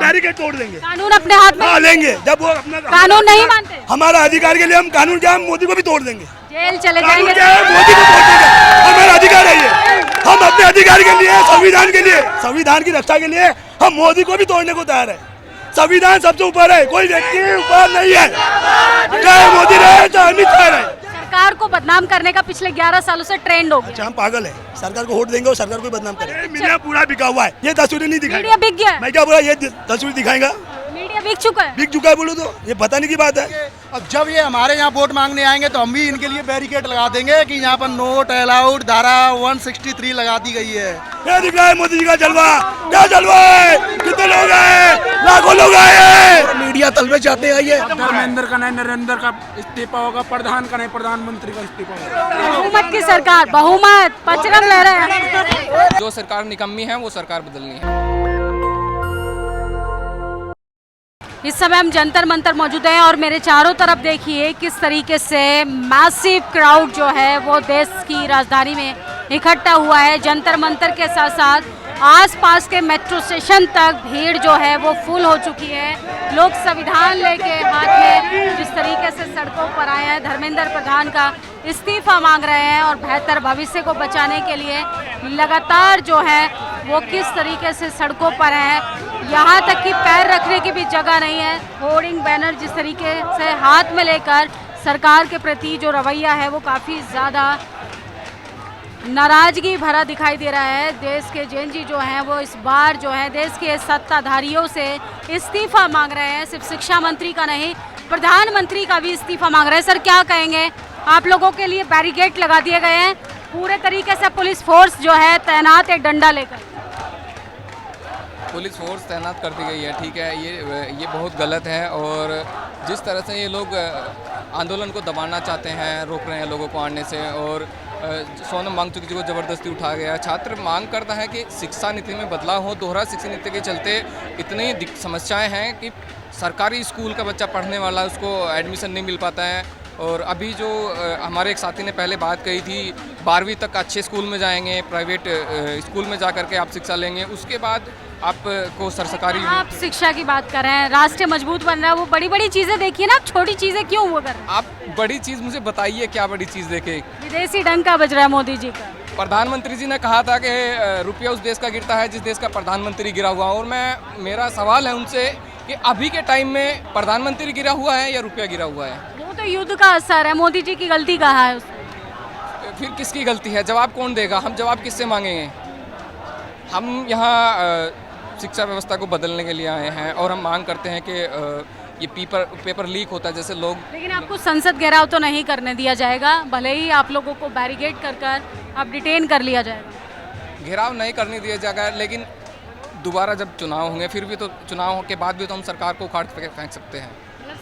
Barricade तोड़ देंगे, कानून अपने हाथ में लेंगे। जब वो अपना कानून नहीं मानते, हमारा अधिकार के लिए हम कानून क्या, हम मोदी को भी तोड़ देंगे। जेल चले कानून जाएंगे। क्या है, मोदी को तोड़ देंगे। हमारा अधिकार है ये, हम अपने अधिकार के लिए, संविधान के लिए, संविधान की रक्षा के लिए हम मोदी को भी तोड़ने को तैयार है। संविधान सबसे ऊपर है, कोई व्यक्ति ऊपर नहीं है, चाहे मोदी रहे चाहे अमित शाह रहे। सरकार को बदनाम करने का पिछले 11 सालों से ट्रेंड हो गया। अच्छा, हम पागल है, सरकार को वोट देंगे और सरकार को बदनाम करेंगे। मीडिया पूरा बिका हुआ है, ये तस्वीरें नहीं दिखाएगा। मीडिया बिक गया है। मैं क्या बोला, ये तस्वीर दिखाएगा, मीडिया बिक चुका है। बिक चुका है बोलो तो ये बताने की बात है। अब जब ये हमारे यहाँ वोट मांगने आएंगे तो हम भी इनके लिए बैरिकेड लगा देंगे कि यहाँ पर नोट अलाउड धारा 163 लगा दी गई है। क्या दिख रहा है मोदी जी का जलवा, क्या जलवा है, कितने लोग आए, लाखों लोग आए। मीडिया तलवे चाहते हैं, ये धर्मेंद्र का नहीं, नरेंद्र का इस्तीफा होगा, प्रधान का नहीं, प्रधानमंत्री का इस्तीफा होगा। बहुमत की सरकार, बहुमत पचरंग ले रहे हैं। जो सरकार निकम्मी है वो सरकार बदलनी है। इस समय हम जंतर मंतर मौजूद हैं और मेरे चारों तरफ देखिए किस तरीके से मैसिव क्राउड जो है वो देश की राजधानी में इकट्ठा हुआ है। जंतर मंतर के साथ साथ आसपास के मेट्रो स्टेशन तक भीड़ जो है वो फुल हो चुकी है। लोग संविधान लेके हाथ में जिस तरीके से सड़कों पर आए हैं, धर्मेंद्र प्रधान का इस्तीफा मांग रहे हैं और बेहतर भविष्य को बचाने के लिए लगातार जो है वो किस तरीके से सड़कों पर हैं। यहाँ तक कि पैर रखने की भी जगह नहीं है। होर्डिंग बैनर जिस तरीके से हाथ में लेकर सरकार के प्रति जो रवैया है वो काफ़ी ज़्यादा नाराजगी भरा दिखाई दे रहा है। देश के जेएनजी जो हैं वो इस बार जो है देश के सत्ताधारियों से इस्तीफा मांग रहे हैं। सिर्फ शिक्षा मंत्री का नहीं, प्रधानमंत्री का भी इस्तीफा मांग रहे हैं। सर क्या कहेंगे, आप लोगों के लिए बैरिकेड लगा दिए गए हैं, पूरे तरीके से पुलिस फोर्स जो है तैनात है डंडा लेकर। पुलिस फोर्स तैनात कर दी गई है, ठीक है, ये बहुत गलत है। और जिस तरह से ये लोग आंदोलन को दबाना चाहते हैं, रोक रहे हैं लोगों को आने से, और सोनम वांगचुक जी को ज़बरदस्ती उठाया गया। छात्र मांग करता है कि शिक्षा नीति में बदलाव हो। दोहरा शिक्षा नीति के चलते इतनी समस्याएं हैं कि सरकारी स्कूल का बच्चा पढ़ने वाला उसको एडमिशन नहीं मिल पाता है। और अभी जो हमारे एक साथी ने पहले बात कही थी, 12वीं तक अच्छे स्कूल में जाएंगे, प्राइवेट स्कूल में जा करके आप शिक्षा लेंगे, उसके बाद आपको सरकारी। आप शिक्षा की बात कर रहे हैं, राष्ट्र मजबूत बन रहा है, वो बड़ी बड़ी चीज़ें देखिए ना, आप छोटी चीज़ें क्यों वो कर रहे हैं? आप बड़ी चीज़ मुझे बताइए, क्या बड़ी चीज़ देखे? विदेशी डंका बज रहा है मोदी जी का। प्रधानमंत्री जी ने कहा था कि रुपया उस देश का गिरता है जिस देश का प्रधानमंत्री गिरा हुआ। और मेरा सवाल है उनसे कि अभी के टाइम में प्रधानमंत्री गिरा हुआ है या रुपया गिरा हुआ है? वो तो युद्ध का असर है, मोदी जी की गलती कहाँ है उसमें? फिर किसकी गलती है? जवाब कौन देगा? हम जवाब किससे मांगेंगे? हम यहाँ शिक्षा व्यवस्था को बदलने के लिए आए हैं और हम मांग करते हैं कि ये पेपर लीक होता है जैसे लोग। लेकिन आपको संसद घेराव तो नहीं करने दिया जाएगा, भले ही आप लोगों को बैरिकेड कर आप डिटेन कर लिया जाएगा। घेराव नहीं करने दिया जाएगा, लेकिन दोबारा जब चुनाव होंगे फिर भी तो चुनाव के बाद भी तो हम सरकार को उखाड़ के फेंक सकते हैं।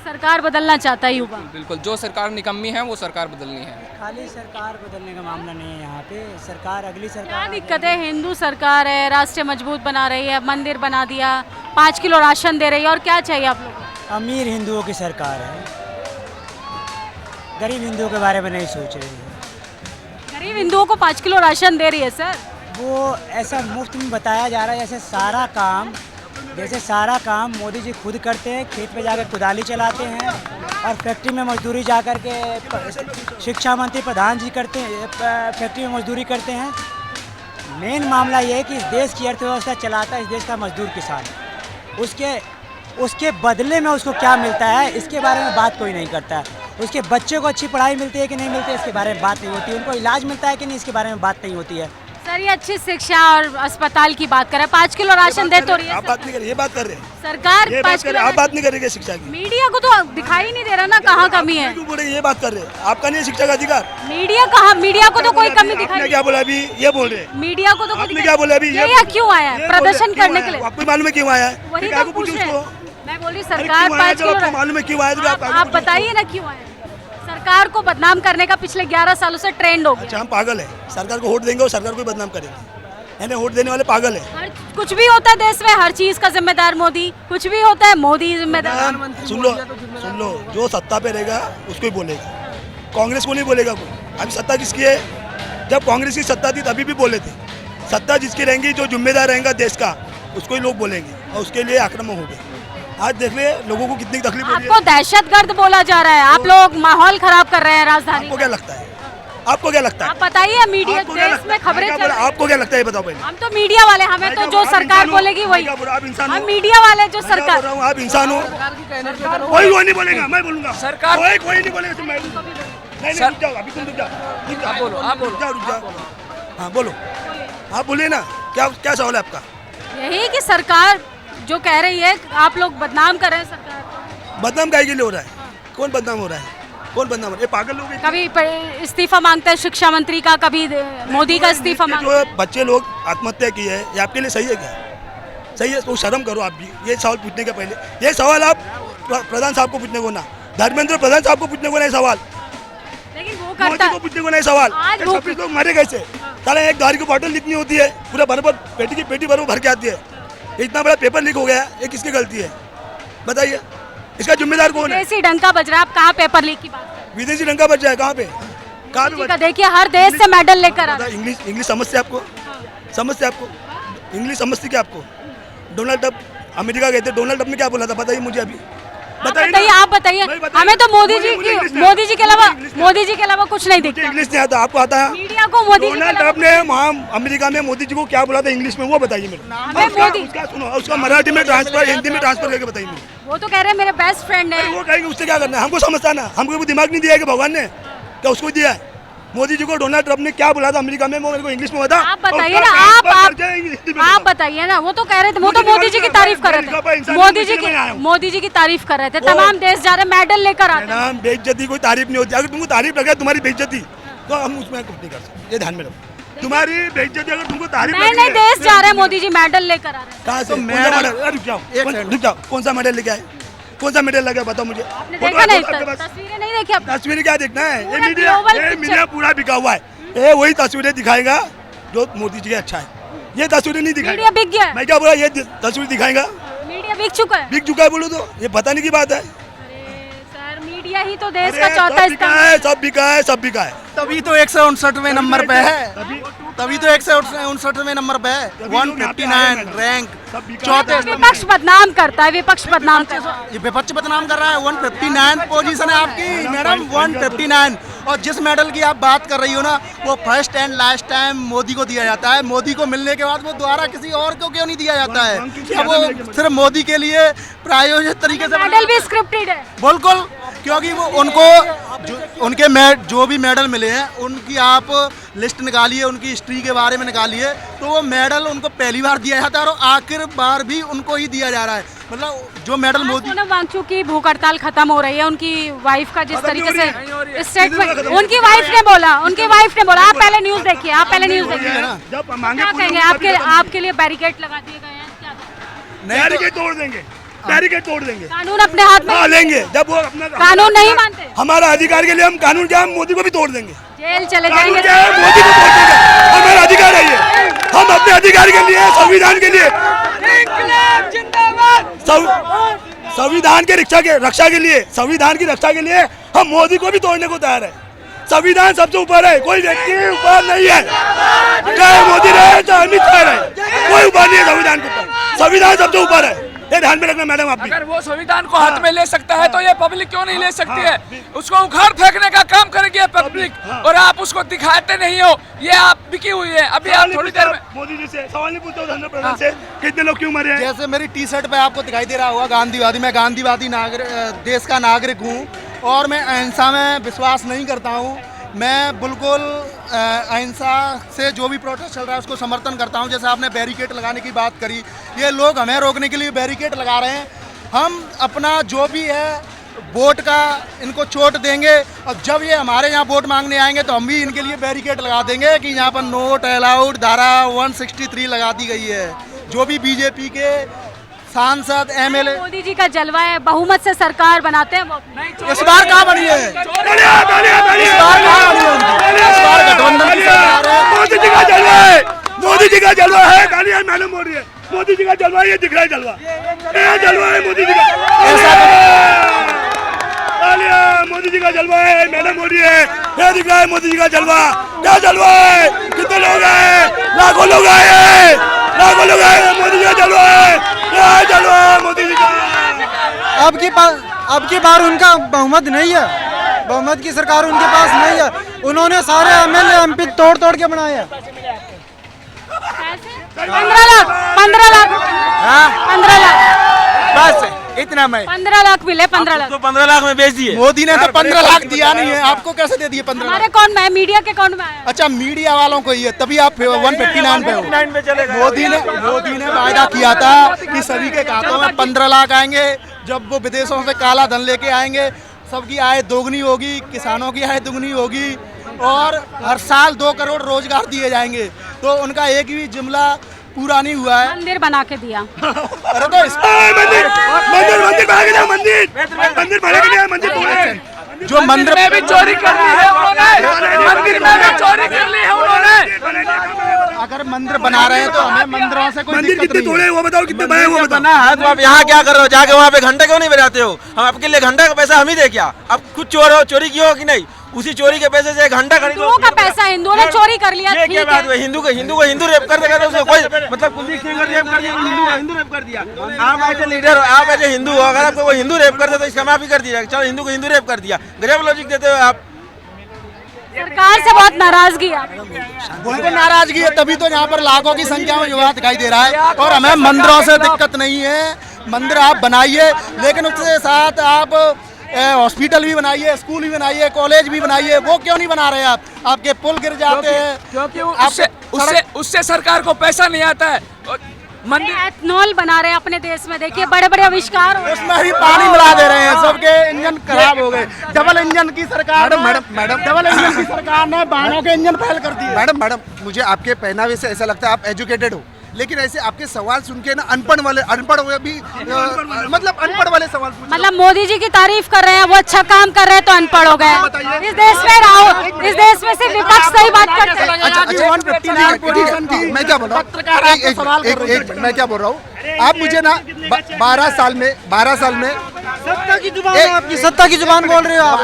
सरकार बदलना चाहता है युवा। बिल्कुल, जो सरकार निकम्मी है वो सरकार बदलनी है। खाली सरकार बदलने का मामला नहीं है यहाँ पे, सरकार अगली सरकार। क्या दिक्कत है? हिंदू सरकार है, राष्ट्र मजबूत बना रही है, मंदिर बना दिया, 5 किलो राशन दे रही है, और क्या चाहिए आप लोगों को? अमीर हिंदुओं की सरकार है, गरीब हिंदुओं के बारे में नहीं सोच रही है। गरीब हिंदुओं को 5 किलो राशन दे रही है सर। वो ऐसा मुफ्त में बताया जा रहा है जैसे सारा काम मोदी जी खुद करते हैं। खेत पे जाकर कुदाली चलाते हैं और फैक्ट्री में मजदूरी जा कर के शिक्षा मंत्री प्रधान जी करते हैं, फैक्ट्री में मजदूरी करते हैं। मेन मामला ये है कि इस देश की अर्थव्यवस्था चलाता है इस देश का मजदूर किसान। उसके बदले में उसको क्या मिलता है इसके बारे में बात कोई नहीं करता है। उसके बच्चे को अच्छी पढ़ाई मिलती है कि नहीं मिलती है इसके बारे में बात नहीं होती है। उनको इलाज मिलता है कि नहीं इसके बारे में बात नहीं होती है। सर ये अच्छी शिक्षा और अस्पताल की बात करें, 5 किलो राशन दे तो रही है। आप बात नहीं कर रहे, ये बात कर रहे हैं सरकार, 5 किलो। आप बात नहीं करेंगे शिक्षा की। मीडिया को तो दिखाई नहीं दे रहा ना कहाँ कमी है। क्यों बोल रहे, ये बात कर रहे हैं? आपका नहीं है शिक्षा का अधिकार? मीडिया कहाँ, मीडिया को तो कोई कमी दिखाई। आपने क्या बोला अभी? ये बोल रहे हैं। मीडिया को तो आपने क्या बोला अभी? ये क्यों आया है? प्रदर्शन करने के लिए। आपको मालूम है क्यों आया है? वही तो पूछ रहे हैं। मैं बोली सरकार 5 किलो मालूम है क्यों आया? आप बताइए ना क्यों आया? सरकार को बदनाम करने का पिछले 11 सालों से ट्रेंड हो गया। अच्छा, हम पागल है, सरकार को वोट देंगे और सरकार को बदनाम करेंगे। वोट देने वाले पागल है। कुछ भी होता है देश में, हर चीज का जिम्मेदार मोदी, कुछ भी होता है मोदी जिम्मेदार। सुन लो, जो सत्ता पे रहेगा उसको ही बोलेगा, कांग्रेस को नहीं बोलेगा कोई। अभी सत्ता किसकी है? जब कांग्रेस की सत्ता थी तभी भी बोले थे, सत्ता जिसकी रहेंगी, जो जिम्मेदार रहेगा देश का, उसको ही लोग बोलेंगे और उसके लिए आक्रामक हो गए। आज देख ले लोगों को कितनी तकलीफ हो रही है। आपको दहशतगर्द बोला जा रहा है, आप लोग माहौल खराब कर रहे हैं राजधानी आपको में। क्या लगता है? आपको क्या लगता है? आप बताइए, मीडिया आपको क्या देश लगता में है? खबरें मैं चल क्या रही बोला? हैं। आपको क्या लगता है ये बताओ पहले। हम तो मीडिया वाले, हमें तो जो आप सरकार इंसान हो, बोलेगी वही। मैं क्या बोल रहा हूं? आप इंसान हम हो। मीडिया वाले जो मैं क्या सरकार। बोल रहा हूं? आप इंसान हो, कोई नहीं बोलेगा, मैं बोलूंगा। सरकार- कोई नहीं बोलेगा, मैं नहीं रुक जाओ, अभी तुम रुक जाओ, आप बोलो, आप बोलो। रुक जाओ। हाँ बोलो, आप बोलिए ना, क्या सवाल है आपका? यही कि सरकार जो कह रही है, आप लोग बदनाम कर रहे हैं सरकार को। बदनाम काहे के लिए हो रहा है? कौन बदनाम हो रहा है? कौन बदनाम हो रहा है? ये पागल लोग हैं। कभी इस्तीफा मांगते हैं शिक्षा मंत्री का, कभी मोदी का इस्तीफा ये मांगते जो हैं। बच्चे लोग आत्महत्या की है, ये आपके लिए सही है क्या? सही है तो शर्म करो आप भी। ये सवाल पूछने के पहले ये सवाल आप प्रधान साहब को पूछने को ना, धर्मेंद्र प्रधान साहब को पूछने को नहीं सवाल, लेकिन वो मोदी करता को पूछने को नहीं सवाल। आज ये वो- 26 लोग मरे कैसे? साला एक दारू की बोतल जितनी होती है पूरा बराबर पेटी भर के आती है, इतना बड़ा पेपर लीक हो गया, ये किसकी गलती है बताइए? इसका जिम्मेदार कौन है? विदेशी डंका बज रहा है, आप कहाँ पेपर लीक की बात कर रहे हैं? विदेशी डंका बच जाए कहाँ पे? कहाँ पे का देखिए, हर देश से मेडल लेकर आ रहे हैं। इंग्लिश समझते आपको? समझते आपको? इंग्लिश समझती क्या आपको? डोनाल्ड ट्रम्प अमेरिका गए थे, डोनाल्ड ट्रम्प ने क्या बोला था बताइए मुझे अभी। आप बताइए, आप बताइए। नहीं बताइए। हमें तो मोदी मुझे जी इंग्लिश की नहीं मोदी जी के अलावा मुझे इंग्लिश नहीं मोदी जी के अलावा कुछ नहीं मुझे दिखता। इंग्लिश नहीं आता, आपको आता है? मीडिया को मोदी जी के डोनाल्ड अलावा- ट्रम्प ने वहाँ अमेरिका में मोदी जी को क्या बोला था इंग्लिश में, वो बताइए मेरे। हमें मोदी- उसका सुनो, उसका मराठी में ट्रांसफर, हिंदी में ट्रांसफर करके बताइए मुझे। वो तो कह रहे हैं मेरे बेस्ट फ्रेंड है। वो कहेंगे उससे क्या करना है, हमको समझता ना, हमको वो दिमाग नहीं दिया है कि भगवान ने, क्या उसको दिया है? मोदी जी को डोनाल्ड ट्रम्प ने क्या बोला था अमेरिका में, वो मेरे को इंग्लिश में बता। आप बताइए और ना, उसका आप ट्रांसफर करके हिंदी में आप बताओ। बताइए ना। वो तो कह रहे थे, वो तो मुझे मोदी जी की तारीफ कर मैं रहे लिखा हुआ थे, इंसान मोदी जी हूं, मैं आया की हूं। मोदी जी की तारीफ कर रहे थे। वो- तमाम देश जा रहे मेडल लेकर आते हैं। मैडम बेइज्जती कोई तारीफ नहीं होती, अगर तुमको तारीफ लगे तुम्हारी बेइज्जती तो हम उसमें कुछ नहीं कर सकते, ये ध्यान में रखो। तुम्हारी बेइज्जती अगर तुमको तारीफ नए नए देश जा रहे हैं, मोदी जी मेडल लेकर आ रहे हैं। कहाँ से? तो कौन सा मेडल- मेडल? अरे रुक जाओ, रुक जाओ, कौन सा मेडल लेके आए? कौन सा मेडल लगा बताओ मुझे। आपने फोटो देखा नहीं, आपके पास? तस्वीरें नहीं देखी आपने? तस्वीरें क्या देखना है? पूरा global picture। मीडिया पूरा बिका हुआ है, ये वही तस्वीरें दिखाएगा जो मोदी जी के अच्छा है, ये तस्वीरें नहीं दिखाएगा। मीडिया बिक गया है। मैं क्या बोला, ये तस्वीर दिखाएगा? मीडिया बिक चुका है। बिक चुका है बोलो तो, ये बताने की बात है। अरे सर, मीडिया ही तो देश अरे का चौथा सब बिका स्तंभ है, सब बिका है, सब बिका है। तभी तो 159वें नंबर पे है, तभी तो 159वें नंबर पे है, तभी लोग यहाँ पे आए 159 मैडम। रैंक सब बिका चौथे है। विपक्ष बदनाम करता है, विपक्ष बदनाम करता है। ये विपक्ष बदनाम कर रहा है। 159 पोजीशन है आपकी मैडम, 159। और जिस मेडल की आप बात कर रही हो ना, वो first and last time Modi को दिया जाता है। मोदी को मिलने के बाद वो दोबारा किसी और को क्यों नहीं दिया जाता है? क्या वो सिर्फ मोदी के लिए प्रायोजित तरीके से मेडल भी स्क्रिप्टेड है। बिल्कुल, क्योंकि वो उनको उनके जो भी मेडल मिले हैं उनकी आप लिस्ट निकालिए, उनकी हिस्ट्री के बारे में निकालिए, तो वो मेडल उनको पहली बार दिया जाता है और आखिर बार भी उनको ही दिया जा रहा है। मतलब जो मेडल मोदी सोनम वांगचुक की भूख हड़ताल खत्म हो रही है। उनकी वाइफ का जिस खत्म तरीके नहीं हो रही से स्टेटमेंट, उनकी वाइफ ने बोला, आप पहले न्यूज देखिए, आप पहले न्यूज वही है देखिए। ना, जब मांगे क्या पूरी कहेंगे? होंगी तभी खत्म आपके लिए बैरिकेड लगा दिए गए हैं, क्या कहेंगे? बैरिकेड तोड़ देंगे, बैरिकेड तोड़ देंगे। कानून अपने हाथ में, हाँ लेंगे, जब वो अपना कानून नहीं मानते, हमारा अधिकार के लिए हम कानून क्या, हम मोदी को भी तोड़ देंगे। जेल चले कानून जाएंगे। क्या है, मोदी को तोड़ देंगे। हमारा अधिकार है ये, हम अपने अधिकार के लिए, संविधान के लिए, संविधान के रक्षा के लिए, संविधान की रक्षा के लिए हम मोदी को भी तोड़ने को तैयार है। संविधान सबसे ऊपर है, कोई व्यक्ति ऊपर नहीं है, चाहे मोदी रहे चाहे अमित शाह रहे, कोई ऊपर नहीं है संविधान के ऊपर। संविधान सबसे ऊपर है, ये ध्यान में रखना मैडम आप भी। अगर वो संविधान को हाथ में ले सकता है तो ये पब्लिक क्यों नहीं ले सकती है? उसको उखाड़ फेंकने का काम करेगी ये पब्लिक, और आप उसको दिखाते नहीं हो। ये आप बिकी हुई है। अभी आप थोड़ी देर में मोदी जी से सवाल नहीं पूछते हो, धर्मेंद्र प्रधान से, कितने लोग क्यों मरे हैं? जैसे मेरी टी शर्ट पे आपको दिखाई दे रहा होगा गांधीवादी, मैं गांधीवादी देश का नागरिक हूँ और मैं अहिंसा में विश्वास नहीं करता हूँ। मैं बिल्कुल अहिंसा से जो भी प्रोटेस्ट चल रहा है उसको समर्थन करता हूं। जैसे आपने बैरिकेड लगाने की बात करी, ये लोग हमें रोकने के लिए बैरिकेड लगा रहे हैं। हम अपना जो भी है वोट का इनको चोट देंगे, और जब ये हमारे यहाँ वोट मांगने आएंगे तो हम भी इनके लिए बैरिकेड लगा देंगे कि यहाँ पर नोट अलाउड धारा 163 लगा दी गई है। जो भी बीजेपी के सांसद एमएलए मोदी जी का जलवा है, बहुमत से सरकार बनाते हैं वो। इस बार कहाँ बनी है? तालियां, तालियां, तालियां। इस बार कहाँ बनी है उनकी? इस बार गठबंधन की सरकार है। मोदी जी का जलवा है, मोदी जी का जलवा है। तालियां मालूम हो रही है, मोदी जी का जलवा, ये दिख रहा है जलवा, ये जलवा है मोदी जी का। तालियां, मोदी जी का जलवा है, मैडम हो रही है, ये दिख रहा है मोदी जी का जलवा। क्या जलवा है? कितने लोग आए? लाखों लोग आए हैं। लाखों लोग आए, मोदी जी का जलवा है, जलवा है मोदी जी का। अब की बार उनका बहुमत नहीं है, बहुमत की सरकार उनके पास नहीं है। उन्होंने सारे एमएलए एमपी तोड़ के बनाए हैं। 15 लाख 15 लाख 15 लाख बस इतना मैं 15 लाख मिले 15 लाख। तो 15 लाख में बेच दिए। मोदी ने तो 15 लाख दिया नहीं है, आपको कैसे दे दिए 15 हमारे लाख? अकाउंट में है, मीडिया के अकाउंट में आया। अच्छा, मीडिया वालों को ही है, तभी आप 159 पे हो। मोदी ने वायदा किया था कि सभी के खातों में 15 लाख आएंगे। जब वो विदेशों से काला धन लेके आएंगे, सबकी आय दोगुनी होगी, किसानों की आय दुगनी होगी और हर साल 2 करोड़ रोजगार दिए जाएंगे। तो उनका एक भी जुमला पूरा नहीं हुआ है। मंदिर बना के दिया। अरे तो मंदिर बना के दिया, मंदिर बना के दिया, मंदिर पूरे जो मंदिर में भी चोरी कर ली है उन्होंने, मंदिर में भी चोरी कर ली है उन्होंने। अगर मंदिर बना रहे हैं तो हमें मंदिरों से कोई मंदिर दिक्कत कितने नहीं तोड़े है। वो बताओ, कितने बने वो बताओ। है तो आप यहाँ क्या कर रहे हो? जाके वहाँ पे घंटे क्यों नहीं बजाते हो? हम आपके लिए घंटे का पैसा हम ही दे क्या? आप खुद चोरी की हो कि नहीं? उसी चोरी के पैसे से एक घंटा खरीदो। हिंदुओं का पैसा हिंदुओं ने चोरी कर लिया। ये ठीक क्या बात है। हुई? हिंदू को हिंदू रेप कर देगा तो उसको कोई मतलब कुलदीप सिंह रेप कर दिया, हिंदू रेप कर दिया। आप ऐसे लीडर हो, आप ऐसे हिंदू हो, अगर आपको हिंदू रेप कर दे तो इसका माफी कर दिया। चलो हिंदू को हिंदू रेप कर दिया, गजब लॉजिक देते हो आप। सरकार से बहुत नाराजगी है। बिल्कुल नाराजगी है, तभी तो यहाँ पर लाखों की संख्या में युवा दिखाई दे रहा है। और हमें मंदिरों से दिक्कत नहीं है, मंदिर आप बनाइए, लेकिन उसके साथ आप हॉस्पिटल भी बनाइए, स्कूल भी बनाइए, कॉलेज भी बनाइए। वो क्यों नहीं बना रहे आप? आपके पुल गिर जाते हैं, क्योंकि उससे सरकार को पैसा नहीं आता है। मंदिर एथनॉल बना रहे हैं अपने देश में, देखिए बड़े बड़े आविष्कार हो रहे हैं। उसमें ही पानी मिला दे रहे हैं, सबके इंजन खराब हो गए। डबल इंजन की सरकार, डबल इंजन की सरकार ने वाहनों के इंजन फेल कर दिए। मैडम मुझे आपके पहनावे से ऐसा लगता है आप एजुकेटेड हो, लेकिन ऐसे आपके सवाल सुन के ना अनपढ़ वाले भी मतलब अनपढ़ वाले सवाल पूछ रहे मतलब मोदी जी की तारीफ कर रहे हैं, वो अच्छा काम कर रहे हैं तो अनपढ़ हो गए। इस देश में रहो, इस देश में सिर्फ विपक्ष सही बात करते हैं। मैं क्या बोल रहा हूँ, मैं क्या बोल रहा हूँ, आप मुझे ना 12 साल में सत्ता की जुबान, आपकी सत्ता की जुबान बोल रहे हो आप।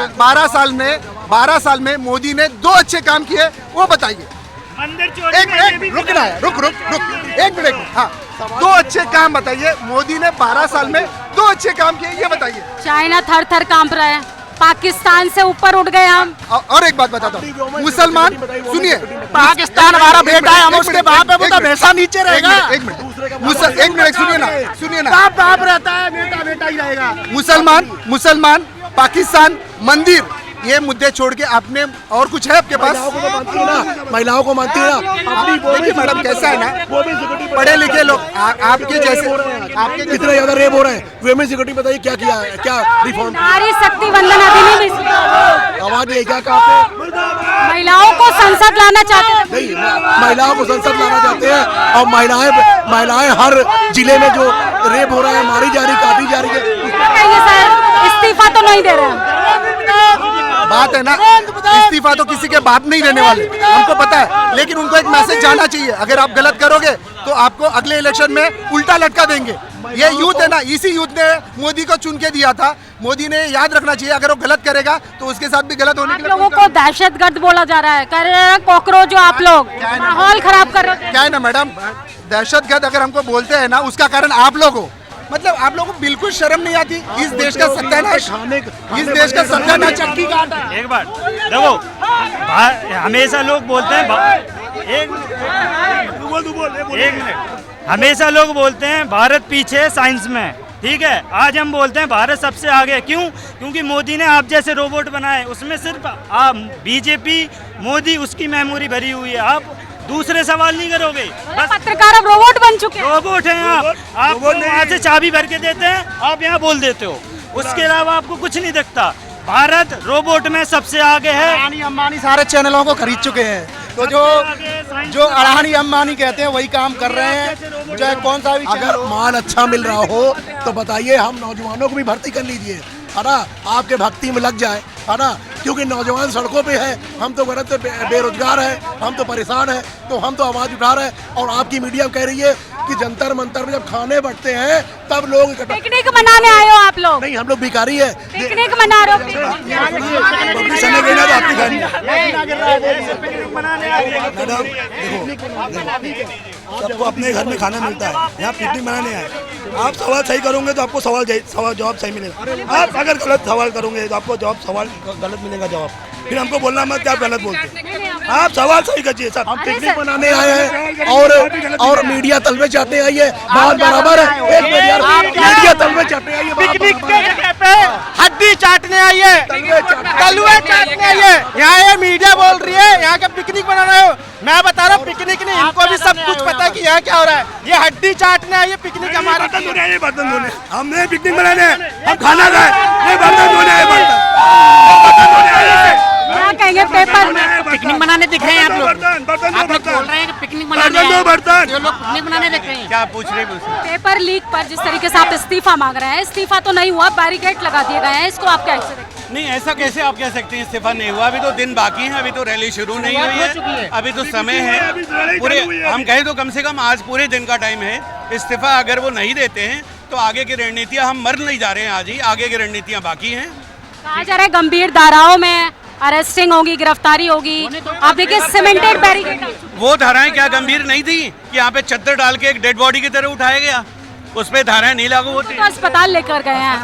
12 साल में मोदी ने 2 अच्छे काम किए, वो बताइए। एक मिनट रुकना है, रुक एक मिनट। हाँ, 2 अच्छे काम बताइए। मोदी ने 12 साल में 2 अच्छे काम किए, ये बताइए। चाइना थर थर कांप रहा है, पाकिस्तान से ऊपर उठ गए हम। और एक बात बताता हूँ, मुसलमान सुनिए, पाकिस्तान हमारा बेटा है, हम उसके बाप है, वो तो हमेशा नीचे रहेगा। एक मिनट सुनिए ना, बाप रहता है, बेटा बेटा ही रहेगा। मुसलमान, पाकिस्तान, मंदिर, ये मुद्दे छोड़ के आपने और कुछ है आपके पास? महिलाओं को मानती है ना। देखिए मैडम, कैसा है ना, पढ़े लिखे लोग आपके जैसे कितने ज्यादा रेप हो रहे हैं। वुमेन सिक्योरिटी बताइए क्या किया है, क्या रिफॉर्म? नारी शक्ति वंदन अधिनियम इसमें आवाज नहीं, क्या कहा आपने? महिलाओं को संसद लाना चाहते हैं। नहीं, महिलाओं को संसद लाना चाहते हैं और महिलाएं हर जिले में जो रेप हो रहा है, मारी जा रही, काटी जा रही है। कहिए सर, इस्तीफा तो नहीं दे रहे हैं। बात है ना, इस्तीफा तो किसी के बाप नहीं देने वाले, हमको पता है, लेकिन उनको एक मैसेज जाना चाहिए। अगर आप गलत करोगे तो आपको अगले इलेक्शन में उल्टा लटका देंगे। ये यूथ है ना, इसी यूथ ने मोदी को चुन के दिया था। मोदी ने याद रखना चाहिए, अगर वो गलत करेगा तो उसके साथ भी गलत होने आप के लिए लोगों को दहशतगर्द बोला जा रहा है, कह रहे हैं कॉकरोच जो आप लोग माहौल खराब कर रहे क्या है ना मैडम, दहशतगर्द अगर हमको बोलते हैं ना, उसका कारण आप लोग हो। मतलब आप लोगों को बिल्कुल शर्म नहीं आती। इस देश का सत्यानाश, इस देश का सत्यानाश चक्की काटा। एक बार देखो, हमेशा लोग बोलते हैं एक मिनट, हमेशा लोग बोलते हैं भारत पीछे है साइंस में, ठीक है। आज हम बोलते हैं भारत सबसे आगे। क्यों? क्योंकि मोदी ने आप जैसे रोबोट बनाए, उसमें सिर्फ आप बीजेपी मोदी उसकी मेमोरी भरी हुई है। आप दूसरे सवाल नहीं करोगे, बस पत्रकार अब रोबोट बन चुके हैं। रोबोट हैं आप वहाँ से चाबी भर के देते हैं, आप यहाँ बोल देते हो, उसके अलावा आपको कुछ नहीं दिखता। भारत रोबोट में सबसे आगे है। अडानी अंबानी सारे चैनलों को खरीद चुके हैं, तो जो अडानी अंबानी कहते हैं वही काम कर रहे हैं, चाहे कौन सा भी। अगर माल अच्छा मिल रहा हो तो बताइए, हम नौजवानों को भी भर्ती कर लीजिए, है ना, आपके भक्ति में लग जाए, है ना। क्योंकि नौजवान सड़कों पे है, हम तो गलत बेरोजगार हैं, हम तो परेशान हैं, तो हम तो आवाज़ उठा रहे हैं। और आपकी मीडिया कह रही है कि जंतर मंतर में जब खाने बढ़ते हैं तब लोग पिकनिक मनाने आए हो आप लोग? नहीं, हम लोग भिखारी है। पिकनिक मना रहे हो? मैडम देखो, सबको अपने घर में खाना मिलता है, यहाँ पिकनिक मनाने आए। आप सवाल सही करोगे तो आपको जवाब सही मिलेगा। आप अगर गलत सवाल करोगे तो आपको गलत मिलेगा जवाब। फिर हमको बोलना मत कि आप गलत बोलते हैं। आप सवाल सही कीजिए साहब। हम पिकनिक मनाने आए हैं और मीडिया तलवे चाहते हैं, ये बात बराबर है। एक मीडिया तलवे चाहते हैं, पिकनिक के जगह पे हड्डी चाटने आई है, तलवे चाटने आई है। यहाँ ये मीडिया बोल रही है यहाँ का पिकनिक मना रहे हो। मैं बता रहा हूँ पिकनिक नहीं, इनको भी सब कुछ पता है कि यहाँ क्या हो रहा है। ये हड्डी चाटने आई है, पिकनिक हमारे बर्तन धोने हमने पिकनिक मनाने हम खाना खाए, ये बर्तन धोने बर्तन धोने आए। क्या कहेंगे पेपर में पिकनिक मनाने दिख रहे हैं आप लोग। बर्तन आप लोग बोल रहे हैं कि पिकनिक मनाने दो बर्तन जो लोग पिकनिक मनाने दिख रहे हैं। क्या पूछ रहे हैं? पेपर लीक पर जिस तरीके से आप इस्तीफा मांग रहे हैं, इस्तीफा तो नहीं हुआ, बैरिकेड लगा दिए गए हैं, इसको आप कैसे देखते हैं? नहीं, ऐसा कैसे आप कह सकते हैं इस्तीफा नहीं हुआ? अभी तो दिन बाकी है, अभी तो रैली शुरू नहीं हुई है, अभी तो समय है पूरे। हम कहें तो कम से कम आज पूरे दिन का टाइम है। इस्तीफा अगर वो नहीं देते हैं तो आगे की रणनीतियाँ, हम मर नहीं जा रहे हैं आज ही, आगे की रणनीतियाँ बाकी हैं। कहा जा रहा है गंभीर धाराओं में अरेस्टिंग होगी, गिरफ्तारी होगी। आप देखिए सीमेंटेड बैरिकेड। वो धाराएं क्या गंभीर नहीं थी कि यहाँ पे चद्दर डाल के एक डेड बॉडी की तरह उठाया गया? उस पे धाराएं नहीं लागू होती। तो अस्पताल लेकर गए हैं,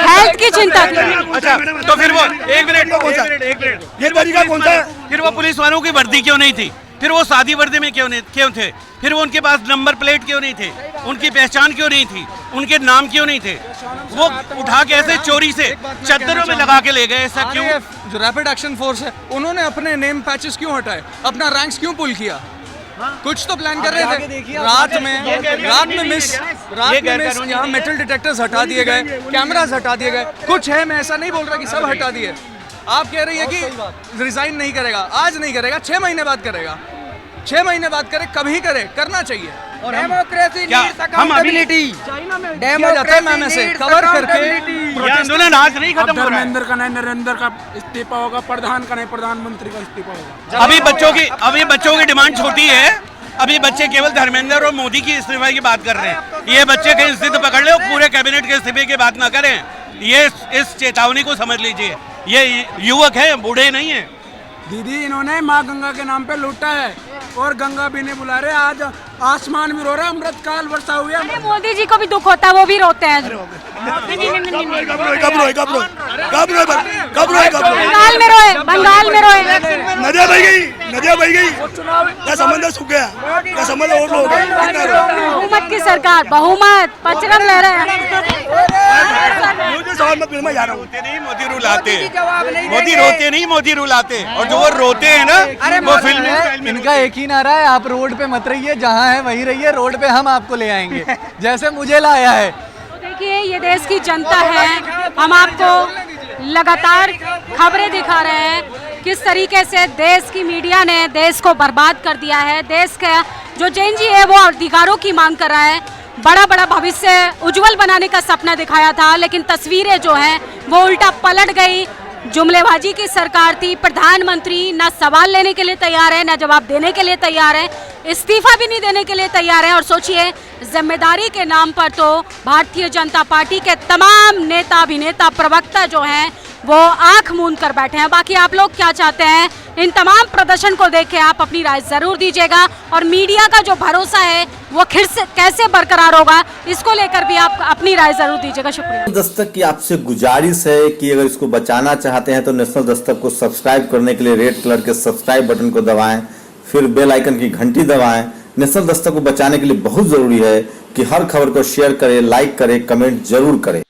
हेल्थ की चिंता की। अच्छा, तो फिर वो एक मिनट फिर वो पुलिस वालों की वर्दी क्यों नहीं थी? फिर वो सादी वर्दी में क्यों थे? फिर वो उनके पास नंबर प्लेट क्यों नहीं थे? उनकी पहचान क्यों नहीं थी? उनके नाम क्यों नहीं थे? वो उठा के ऐसे चोरी से चद्दरों में लगा के ले गए, ऐसा क्यों? जो रैपिड एक्शन फोर्स है उन्होंने अपने नेम पैचेस क्यों हटाए, अपना रैंक्स क्यों पुल किया? कुछ तो प्लान कर रहे थे। रात में मिस यहाँ मेटल डिटेक्टर्स हटा दिए गए, कैमरास हटा दिए गए। कुछ है, मैं ऐसा नहीं बोल रहा कि सब हटा दिए। आप कह रही है कि रिजाइन नहीं करेगा, आज नहीं करेगा, 6 महीने बाद करेगा। 6 महीने बाद करे, कभी करे, करना चाहिए। और डेमोक्रेसी नीड्स अकाउंटेबिलिटी किया जाता है मैम से कवर करके। आंदोलन आज नहीं खत्म हो रहा है। धर्मेंद्र का नहीं, नरेंद्र का इस्तीफा होगा, प्रधान का नहीं, प्रधानमंत्री का इस्तीफा होगा। अभी बच्चों की डिमांड छोटी है। अभी बच्चे केवल धर्मेंद्र और मोदी की इस्तीफे की बात कर रहे हैं। ये बच्चे कहीं जिद पकड़ ले, पूरे कैबिनेट के इस्तीफे की बात ना करें। ये इस चेतावनी को समझ लीजिए। ये युवक है, बूढ़े नहीं है। दीदी, इन्होंने माँ गंगा के नाम पे लूटा है और गंगा भी नहीं बुला रहे। आज आसमान भी रो रहा है, अमृतकाल वर्षा हुई है। मोदी जी को भी दुख होता है, वो भी रोते हैं। बंगाल में रोए, नदियाँ बह गई, क्या समंदर सूख गया, क्या समंदर ओवरफ्लो हो गया। बहुमत की सरकार, बहुमत पचरंग ले रहे हैं। मुझे सवाल मत मैं जा रहा हूँ। मोदी रूल आते, मोदी रोते नहीं, मोदी रूल आते। और जो वो रोते हैं ना, वो फिल्म। इनका एक ही नारा है, आप रोड पे मत रहिए, जहाँ है वहीं रहिए, रोड पे हम आपको ले आएंगे, जैसे मुझे लाया है। देखिए, ये देश की जनता है, हम आपको लगातार खबरें दिखा रहे हैं किस तरीके से देश की मीडिया ने देश को बर्बाद कर दिया है। देश का जो जेन जी है वो अधिकारों की मांग कर रहा है, बड़ा बड़ा भविष्य उज्जवल बनाने का सपना दिखाया था, लेकिन तस्वीरें जो हैं वो उल्टा पलट गई। जुमलेबाजी की सरकार थी, प्रधानमंत्री ना सवाल लेने के लिए तैयार है, ना जवाब देने के लिए तैयार है, इस्तीफा भी नहीं देने के लिए तैयार है। और सोचिए, जिम्मेदारी के नाम पर तो भारतीय जनता पार्टी के तमाम नेता, अभिनेता, प्रवक्ता जो हैं वो आंख मूंद कर बैठे हैं। बाकी आप लोग क्या चाहते हैं, इन तमाम प्रदर्शन को देख के आप अपनी राय जरूर दीजिएगा। और मीडिया का जो भरोसा है वो फिर से कैसे बरकरार होगा, इसको लेकर भी आप अपनी राय जरूर दीजिएगा। शुक्रिया। दस्तक की आपसे गुजारिश है कि अगर इसको बचाना चाहते हैं तो नेशनल दस्तक को सब्सक्राइब करने के लिए रेड कलर के सब्सक्राइब बटन को दबाएं, फिर बेल आइकन की घंटी दबाएं। नेशनल दस्तक को बचाने के लिए बहुत जरूरी है कि हर खबर को शेयर करें, लाइक करें, कमेंट जरूर करें।